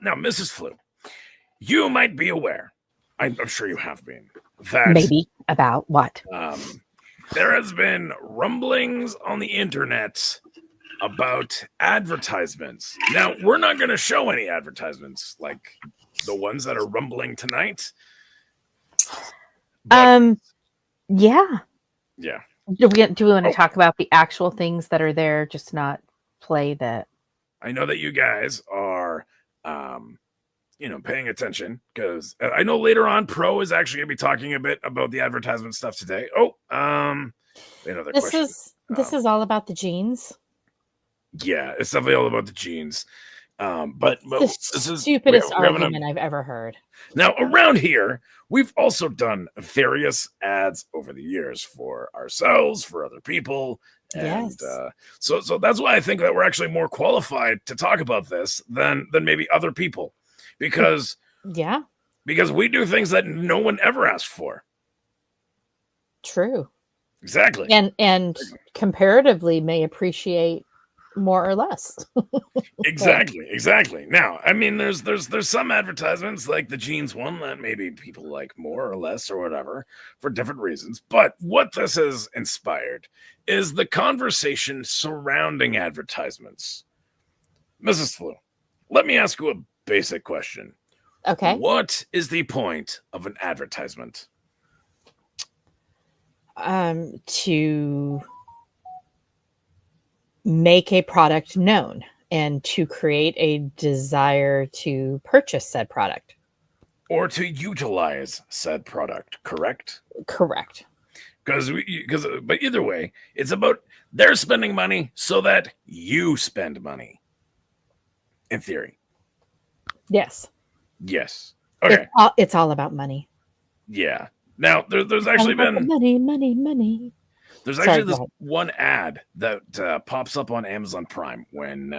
Now, Mrs. Flu, you might be aware, I'm sure you have been, that Maybe about what? there has been rumblings on the internet about advertisements. Now, we're not going to show any advertisements like the ones that are rumbling tonight. But, yeah. Yeah. Do we want to talk about the actual things that are there, just not play that? I know that you guys are, paying attention because I know later on Pro is actually going to be talking a bit about the advertisement stuff today. Another question. This is all about the jeans. Yeah, it's definitely all about the jeans. But the stupidest argument I've ever heard. Now, around here, we've also done various ads over the years for ourselves, for other people. And so that's why I think that we're actually more qualified to talk about this than maybe other people. Because we do things that no one ever asked for. True. Exactly. And comparatively may appreciate more or less. Exactly. Now, I mean, there's some advertisements like the jeans one that maybe people like more or less or whatever for different reasons. But what this has inspired is the conversation surrounding advertisements. Mrs. Flu, let me ask you a basic question. Okay. What is the point of an advertisement? To make a product known and to create a desire to purchase said product. Or to utilize said product, correct? Correct. But either way, it's about they're spending money so that you spend money. In theory. Yes. Okay. It's all about money. Yeah. Now, there's actually been money. There's actually this one ad that pops up on Amazon Prime when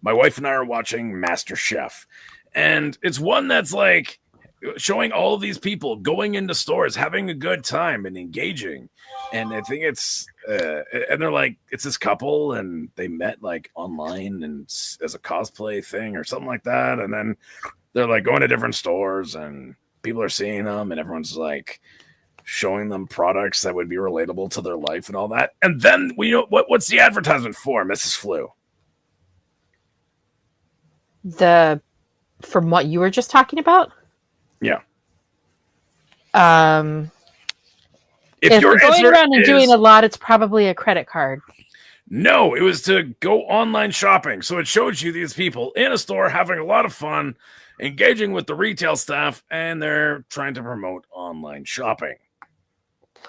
my wife and I are watching MasterChef. And it's one that's like showing all of these people going into stores, having a good time and engaging. And I think it's, and they're like, it's this couple and they met like online and as a cosplay thing or something like that. And then they're like going to different stores and people are seeing them and everyone's like showing them products that would be relatable to their life and all that. And then what's the advertisement for, Mrs. Flu? From what you were just talking about? Yeah. If you're going around and doing a lot, it's probably a credit card. No, it was to go online shopping. So it showed you these people in a store having a lot of fun, engaging with the retail staff, and they're trying to promote online shopping.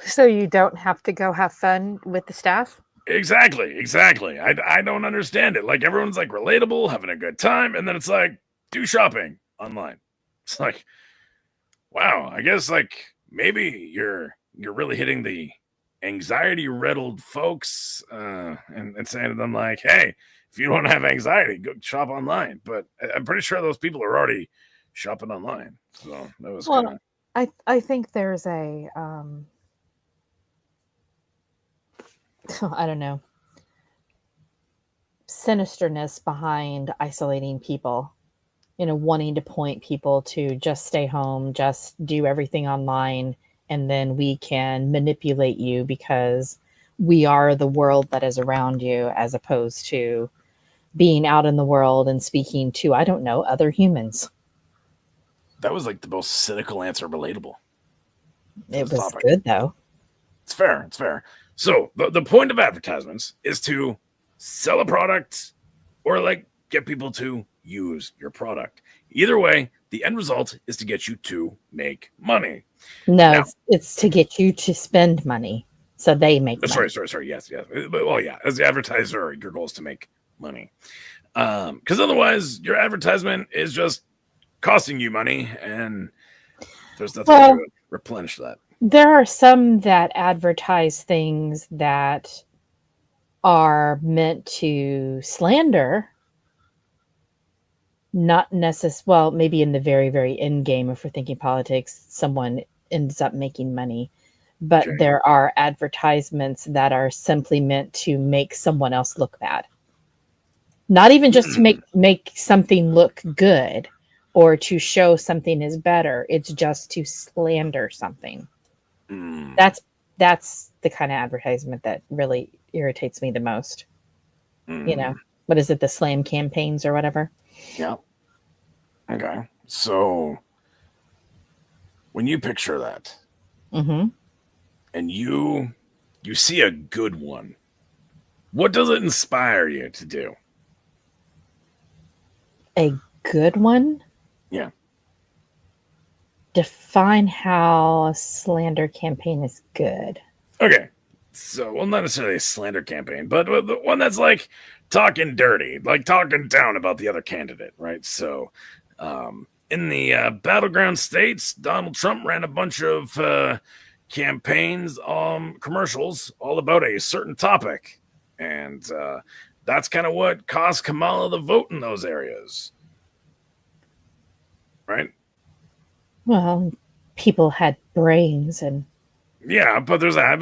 So you don't have to go have fun with the staff? Exactly. I don't understand it. Like everyone's like relatable, having a good time, and then it's like, do shopping online. It's like, wow, I guess like maybe you're really hitting the anxiety-riddled folks and saying to them like, hey, if you don't have anxiety, go shop online. But I'm pretty sure those people are already shopping online. So that was I think there's a I don't know, sinisterness behind isolating people, wanting to point people to just stay home, just do everything online, and then we can manipulate you because we are the world that is around you, as opposed to being out in the world and speaking to, I don't know, other humans. That was like the most cynical answer relatable. It was good, though. It's fair. So the point of advertisements is to sell a product or like get people to use your product. Either way, the end result is to get you to make money. No, it's to get you to spend money so they make money. Sorry. Yes. Well, yeah, as the advertiser, your goal is to make money. Because otherwise, your advertisement is just costing you money and there's nothing to replenish that. There are some that advertise things that are meant to slander, not necessarily, well, maybe in the very, very end game, if we're thinking politics, someone ends up making money. But there are advertisements that are simply meant to make someone else look bad. Not even just to make something look good, or to show something is better. It's just to slander something. Mm. That's the kind of advertisement that really irritates me the most. You know, Mm. what is it, the slam campaigns or whatever? Yeah. Okay. So when you picture that Mm-hmm. and you see a good one, what does it inspire you to do? A good one? Yeah. Define how a slander campaign is good. Okay. So, well, not necessarily a slander campaign, but the one that's like talking dirty, like talking down about the other candidate, right? So, in the battleground states, Donald Trump ran a bunch of campaigns, commercials, all about a certain topic, and that's kind of what cost Kamala the vote in those areas, right? Well, people had brains and Yeah, but there's a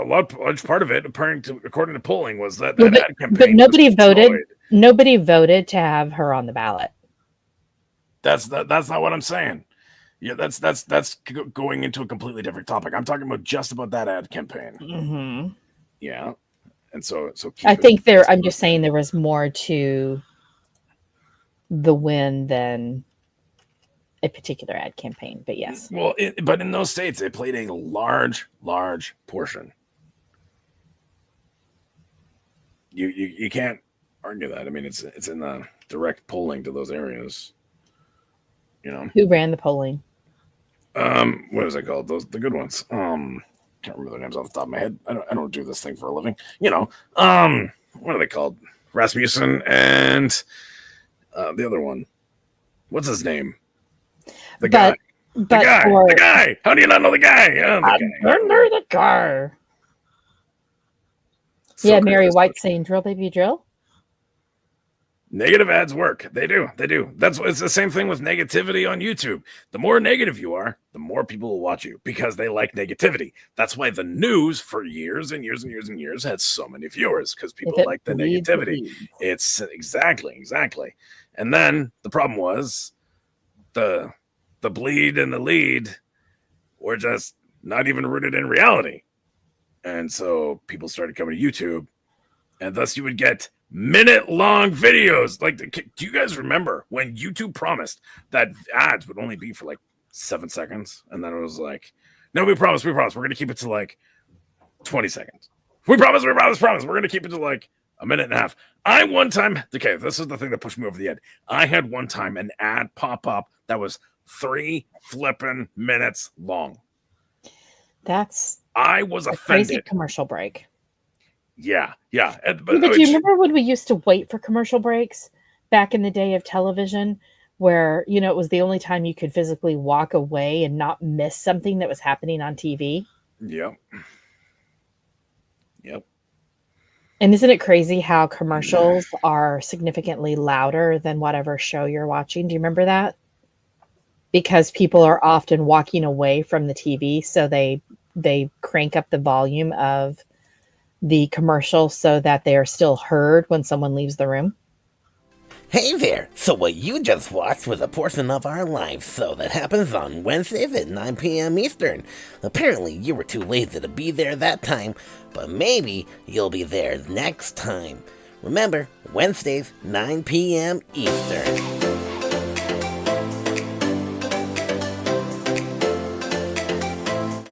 large part of it, according to polling, was that well, that ad but campaign was destroyed. nobody voted to have her on the ballot. That's not what I'm saying. Yeah, that's going into a completely different topic. I'm talking about just about that ad campaign. Mm-hmm. Yeah, and so I keep it. think there. I'm just saying there was more to the win than a particular ad campaign. But yes, Well, but in those states, it played a large portion. You can't argue that. I mean, it's in the direct polling to those areas. You know, who ran the polling? what is it called? The good ones. Can't remember their names off the top of my head. I don't do this thing for a living. You know, what are they called? Rasmussen and the other one. What's his name? The guy. But for The guy. How do you not know the guy? The guy. under the car. So Yeah, Mary crazy. White saying "drill, baby, drill." Negative ads work. They do. It's the same thing with negativity on YouTube. The more negative you are, the more people will watch you because they like negativity. That's why the news for years and years and years and years had so many viewers because If people it like the bleeds, it negativity. leads. It's exactly. And then the problem was the bleed and the lead were just not even rooted in reality. And so people started coming to YouTube, and thus you would get minute-long videos. Like, do you guys remember when YouTube promised that ads would only be for like 7 seconds, and then it was like, no, we promise, we're going to keep it to like 20 seconds. We promise, we're going to keep it to like a minute and a half. I one time, okay, this is the thing that pushed me over the edge. I had one time an ad pop up that was 3 flipping minutes long. I was offended. Crazy commercial break. Yeah. But do you remember when we used to wait for commercial breaks back in the day of television where, you know, it was the only time you could physically walk away and not miss something that was happening on TV? Yep. And isn't it crazy how commercials are significantly louder than whatever show you're watching? Do you remember that? Because people are often walking away from the TV, so they crank up the volume of the commercial so that they are still heard when someone leaves the room. Hey there! So what you just watched was a portion of our live show that happens on Wednesdays at 9 p.m. Eastern. Apparently you were too lazy to be there that time, but maybe you'll be there next time. Remember, Wednesdays, 9 p.m. Eastern.